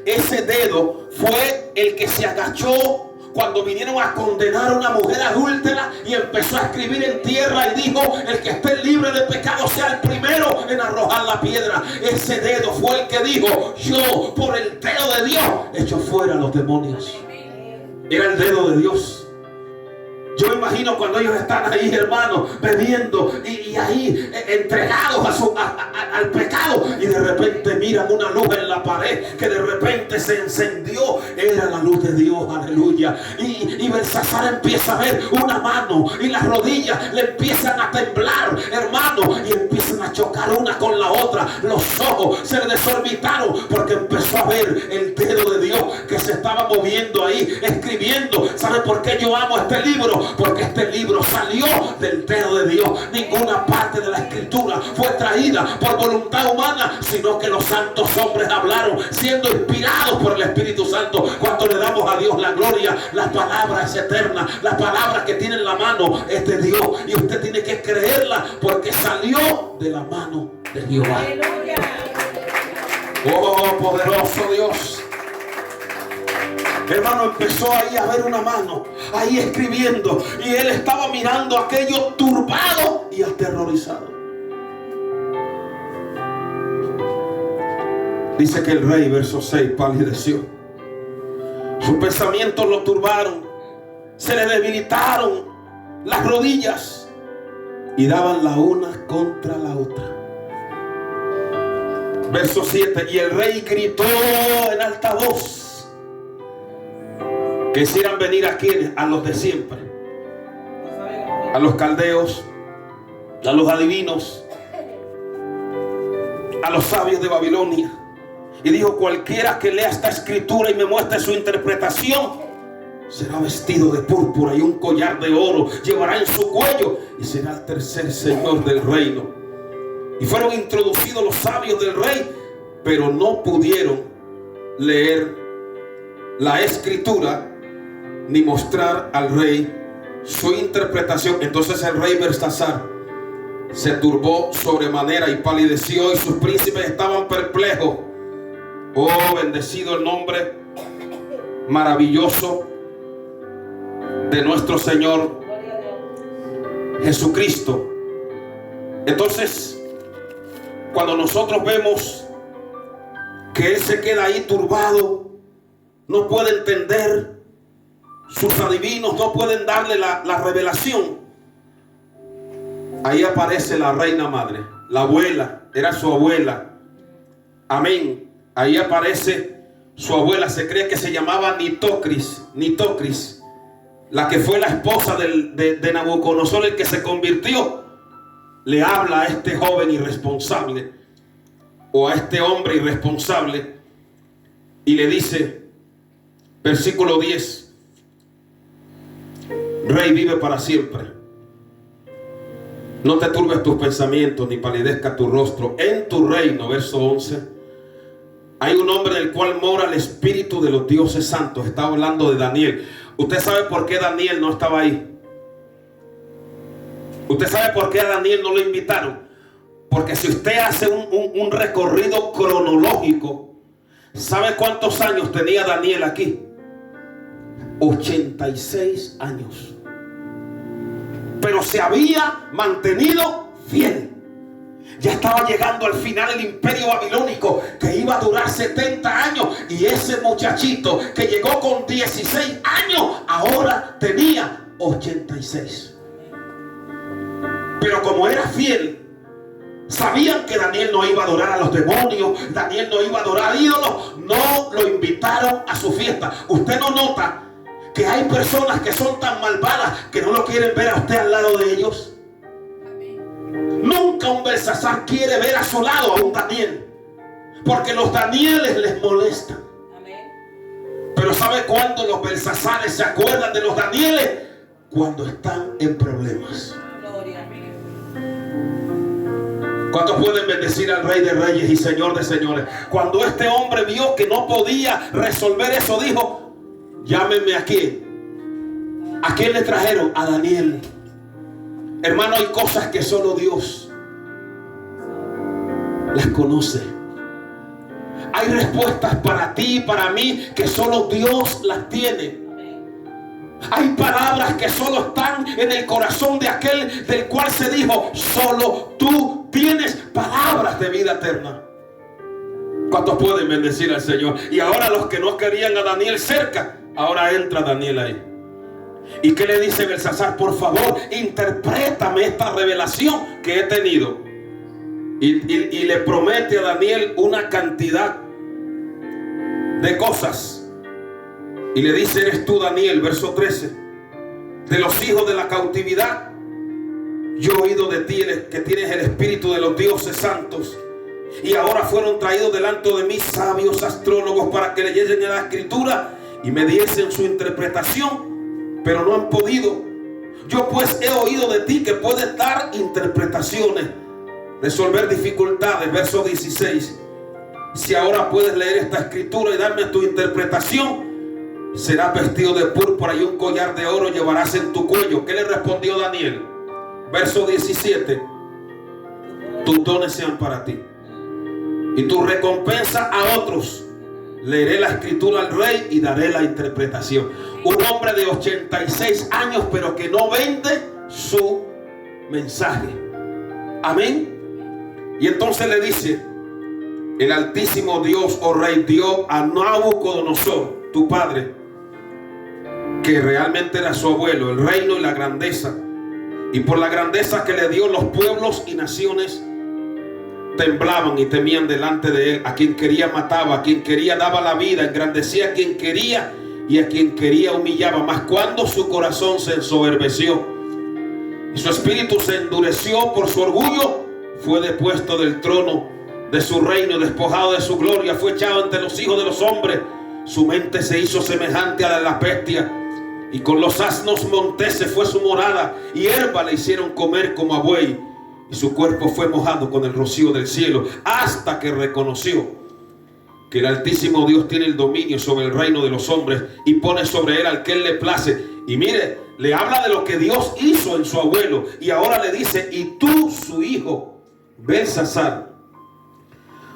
Ese dedo fue el que se agachó cuando vinieron a condenar a una mujer adúltera y empezó a escribir en tierra y dijo: el que esté libre de pecado sea el primero en arrojar la piedra. Ese dedo fue el que dijo: yo por el dedo de Dios echo fuera a los demonios. Era el dedo de Dios. Yo me imagino cuando ellos están ahí, hermanos, bebiendo y ahí entregados al pecado, y de repente miran una luz en la pared que de repente se encendió. Era la luz de Dios, aleluya. Y Belsasar empieza a ver una mano y las rodillas le empiezan a temblar, hermano, y empiezan a chocar una con la otra. Los ojos se le desorbitaron porque empezó a ver el dedo de Dios que se estaba moviendo ahí, escribiendo. ¿Sabe por qué yo amo este libro? Porque este libro salió del dedo de Dios. Ninguna parte de la escritura fue traída por voluntad humana, sino que los santos hombres hablaron siendo inspirados por el Espíritu Santo. Cuando le damos a Dios la gloria, la palabra es eterna. La palabra que tiene en la mano es de Dios, y usted tiene que creerla porque salió de la mano de Jehová. Oh, poderoso Dios. Hermano, empezó ahí a ver una mano, ahí escribiendo, y él estaba mirando aquello turbado y aterrorizado. Dice que el rey, verso 6, palideció. Sus pensamientos lo turbaron, se le debilitaron las rodillas y daban la una contra la otra. Verso 7, y el rey gritó en alta voz. Quisieran venir a quienes, a los de siempre, a los caldeos, a los adivinos, a los sabios de Babilonia, y dijo: cualquiera que lea esta escritura y me muestre su interpretación será vestido de púrpura y un collar de oro llevará en su cuello, y será el tercer señor del reino. Y fueron introducidos los sabios del rey, pero no pudieron leer la escritura ni mostrar al rey su interpretación. Entonces el rey Belsasar se turbó sobremanera y palideció, y sus príncipes estaban perplejos. Oh, bendecido el nombre maravilloso de nuestro Señor Jesucristo. Entonces, cuando nosotros vemos que él se queda ahí turbado, no puede entender, sus adivinos no pueden darle la revelación, ahí aparece la reina madre, la abuela, era su abuela. Amén. Ahí aparece su abuela, se cree que se llamaba Nitocris, la que fue la esposa de Nabucodonosor, el que se convirtió. Le habla a este joven irresponsable, o a este hombre irresponsable, y le dice, versículo 10, Rey vive para siempre. No te turbes tus pensamientos, ni palidezca tu rostro. En tu reino, verso 11, hay un hombre del cual mora el Espíritu de los dioses santos. Está hablando de Daniel. ¿Usted sabe por qué Daniel no estaba ahí? ¿Usted sabe por qué a Daniel no lo invitaron? Porque si usted hace un recorrido cronológico, ¿sabe cuántos años tenía Daniel aquí? 86 años. Pero se había mantenido fiel. Ya estaba llegando al final el imperio babilónico, que iba a durar 70 años. Y ese muchachito que llegó con 16 años, ahora tenía 86. Pero como era fiel, sabían que Daniel no iba a adorar a los demonios, Daniel no iba a adorar a ídolos, no lo invitaron a su fiesta. Usted no nota que hay personas que son tan malvadas que no lo quieren ver a usted al lado de ellos. Nunca un Belsasar quiere ver a su lado a un Daniel, porque los Danieles les molestan. Pero ¿sabe cuándo los Belsasares se acuerdan de los Danieles? Cuando están en problemas. ¿Cuántos pueden bendecir al Rey de Reyes y Señor de Señores? Cuando este hombre vio que no podía resolver eso, dijo: llámenme a quién. ¿A quién le trajeron? A Daniel. Hermano, hay cosas que solo Dios las conoce. Hay respuestas para ti y para mí que solo Dios las tiene. Hay palabras que solo están en el corazón de aquel del cual se dijo: solo tú tienes palabras de vida eterna. ¿Cuántos pueden bendecir al Señor? Y ahora los que no querían a Daniel cerca, ahora entra Daniel ahí. ¿Y qué le dice Belsasar? Por favor, interprétame esta revelación que he tenido. Y le promete a Daniel una cantidad de cosas. Y le dice: eres tú, Daniel, verso 13, de los hijos de la cautividad. Yo he oído de ti que tienes el espíritu de los dioses santos. Y ahora fueron traídos delante de mí sabios astrólogos para que leyesen en la escritura y me diesen su interpretación, pero no han podido. Yo pues he oído de ti que puedes dar interpretaciones, resolver dificultades. Verso 16. Si ahora puedes leer esta escritura y darme tu interpretación, serás vestido de púrpura y un collar de oro llevarás en tu cuello. ¿Qué le respondió Daniel? Verso 17. Tus dones sean para ti y tu recompensa a otros. Leeré la escritura al rey y daré la interpretación. Un hombre de 86 años, pero que no vende su mensaje. Amén. Y entonces le dice: el Altísimo Dios, oh rey, dio a Nabucodonosor, tu padre, que realmente era su abuelo, el reino y la grandeza. Y por la grandeza que le dio, los pueblos y naciones temblaban y temían delante de él. A quien quería mataba, a quien quería daba la vida, engrandecía a quien quería y a quien quería humillaba. Mas cuando su corazón se ensoberbeció y su espíritu se endureció por su orgullo, fue depuesto del trono de su reino, despojado de su gloria, fue echado entre los hijos de los hombres. Su mente se hizo semejante a la bestia, y con los asnos monteses fue su morada, y hierba le hicieron comer como a buey, y su cuerpo fue mojado con el rocío del cielo, hasta que reconoció que el Altísimo Dios tiene el dominio sobre el reino de los hombres y pone sobre él al que él le place. Y mire, le habla de lo que Dios hizo en su abuelo, y ahora le dice: y tú, su hijo Belsasar,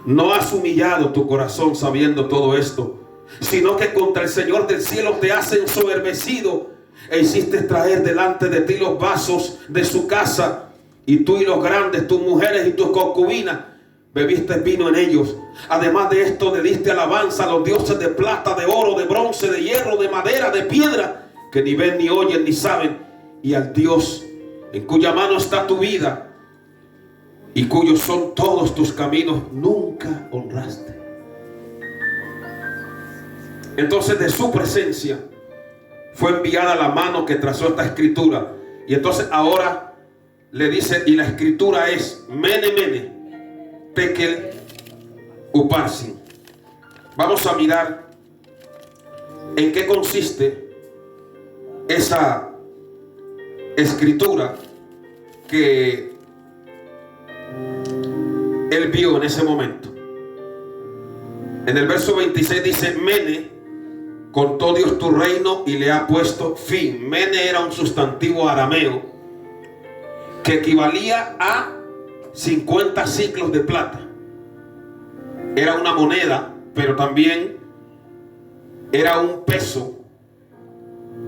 no has humillado tu corazón sabiendo todo esto, sino que contra el Señor del cielo te has ensoberbecido e hiciste traer delante de ti los vasos de su casa, y tú y los grandes, tus mujeres y tus concubinas, bebiste vino en ellos. Además de esto, le diste alabanza a los dioses de plata, de oro, de bronce, de hierro, de madera, de piedra, que ni ven, ni oyen, ni saben, y al Dios en cuya mano está tu vida y cuyos son todos tus caminos, nunca honraste. Entonces de su presencia fue enviada la mano que trazó esta escritura. Y entonces ahora le dice, y la escritura es Mene Mene Tekel Uparsin. Vamos a mirar en qué consiste esa escritura que él vio en ese momento. En el verso 26 dice: Mene, cortó Dios tu reino y le ha puesto fin. Mene era un sustantivo arameo que equivalía a 50 ciclos de plata. Era una moneda, pero también era un peso,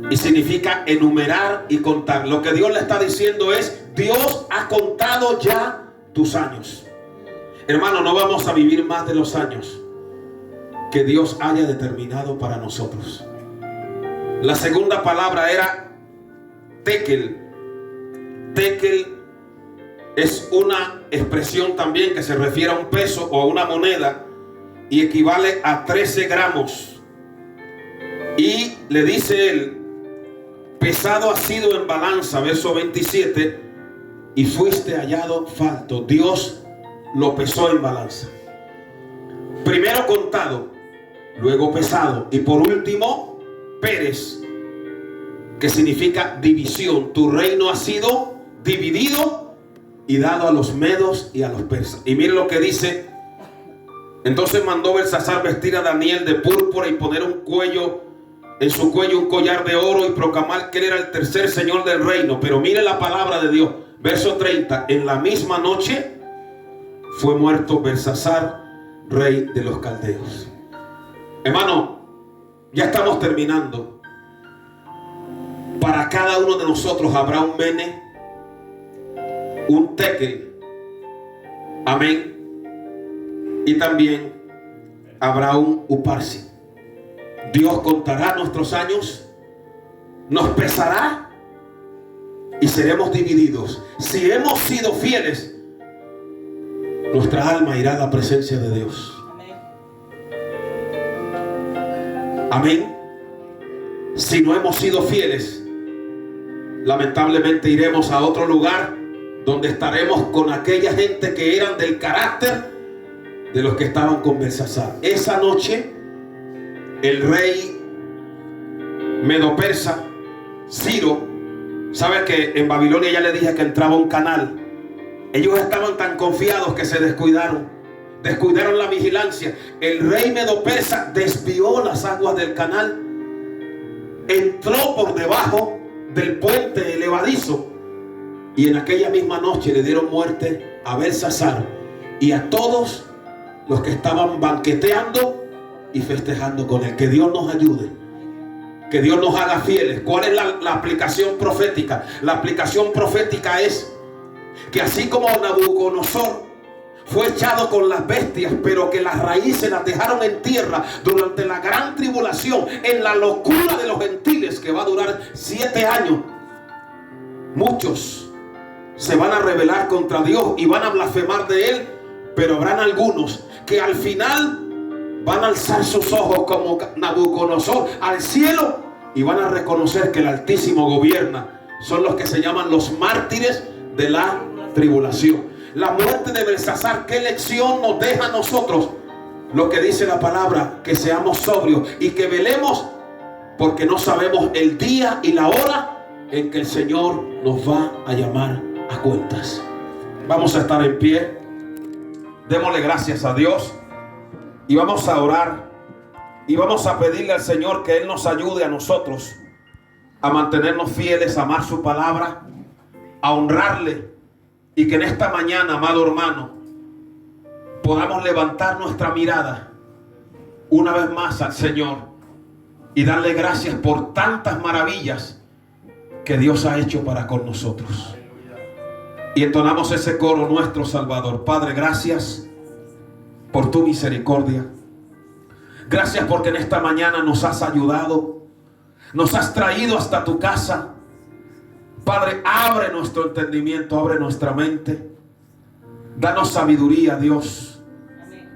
y significa enumerar y contar. Lo que Dios le está diciendo es: Dios ha contado ya tus años. Hermano, no vamos a vivir más de los años que Dios haya determinado para nosotros. La segunda palabra era tekel. Tekel es una expresión también que se refiere a un peso o a una moneda y equivale a 13 gramos. Y le dice él: pesado ha sido en balanza, verso 27, y fuiste hallado falto. Dios lo pesó en balanza. Primero contado, luego pesado, y por último Pérez, que significa división. Tu reino ha sido dividido y dado a los medos y a los persas. Y mire lo que dice: entonces mandó Belsasar vestir a Daniel de púrpura y poner en su cuello un collar de oro y proclamar que él era el tercer señor del reino. Pero mire la palabra de Dios, verso 30: en la misma noche fue muerto Belsasar, rey de los caldeos. Hermano, ya estamos terminando. Para cada uno de nosotros habrá un mene, un tekel, amén, y también habrá un uparsi. Dios contará nuestros años, nos pesará y seremos divididos. Si hemos sido fieles, nuestra alma irá a la presencia de Dios. Amén. Si no hemos sido fieles, lamentablemente iremos a otro lugar donde estaremos con aquella gente que eran del carácter de los que estaban con Belsasar. Esa noche el rey medo-persa Ciro, ¿sabe que en Babilonia ya le dije que entraba un canal? Ellos estaban tan confiados que se descuidaron la vigilancia. El rey medo-persa desvió las aguas del canal, entró por debajo del puente elevadizo, y en aquella misma noche le dieron muerte a Belsasar y a todos los que estaban banqueteando y festejando con él. Que Dios nos ayude, que Dios nos haga fieles. ¿Cuál es la aplicación profética? La aplicación profética es que así como Nabucodonosor fue echado con las bestias, pero que las raíces las dejaron en tierra durante la gran tribulación, en la locura de los gentiles que va a durar 7 años, muchos se van a rebelar contra Dios y van a blasfemar de él, pero habrán algunos que al final van a alzar sus ojos como Nabucodonosor al cielo y van a reconocer que el Altísimo gobierna. Son los que se llaman los mártires de la tribulación. La muerte de Belsasar, ¿qué lección nos deja a nosotros? Lo que dice la palabra: que seamos sobrios y que velemos, porque no sabemos el día y la hora en que el Señor nos va a llamar a cuentas. Vamos a estar en pie, démosle gracias a Dios y vamos a orar y vamos a pedirle al Señor que Él nos ayude a nosotros a mantenernos fieles, a amar su palabra, a honrarle. Y que en esta mañana, amado hermano, podamos levantar nuestra mirada una vez más al Señor y darle gracias por tantas maravillas que Dios ha hecho para con nosotros. Y entonamos ese coro: nuestro Salvador. Padre, gracias por tu misericordia. Gracias porque en esta mañana nos has ayudado, nos has traído hasta tu casa. Padre, abre nuestro entendimiento, abre nuestra mente. Danos sabiduría, Dios.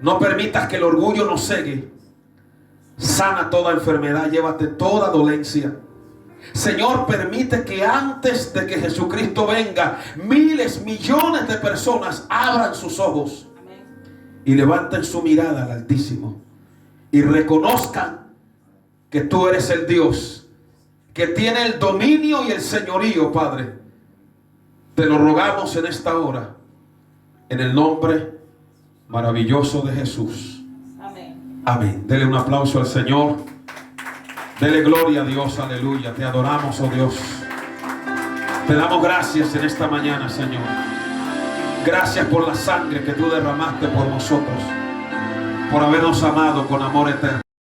No permitas que el orgullo nos cegue. Sana toda enfermedad, llévate toda dolencia. Señor, permite que antes de que Jesucristo venga, miles, millones de personas abran sus ojos y levanten su mirada al Altísimo y reconozcan que tú eres el Dios que tiene el dominio y el señorío. Padre, te lo rogamos en esta hora, en el nombre maravilloso de Jesús. Amén. Amén. Dele un aplauso al Señor. Dele gloria a Dios. Aleluya. Te adoramos, oh Dios. Te damos gracias en esta mañana, Señor. Gracias por la sangre que tú derramaste por nosotros, por habernos amado con amor eterno.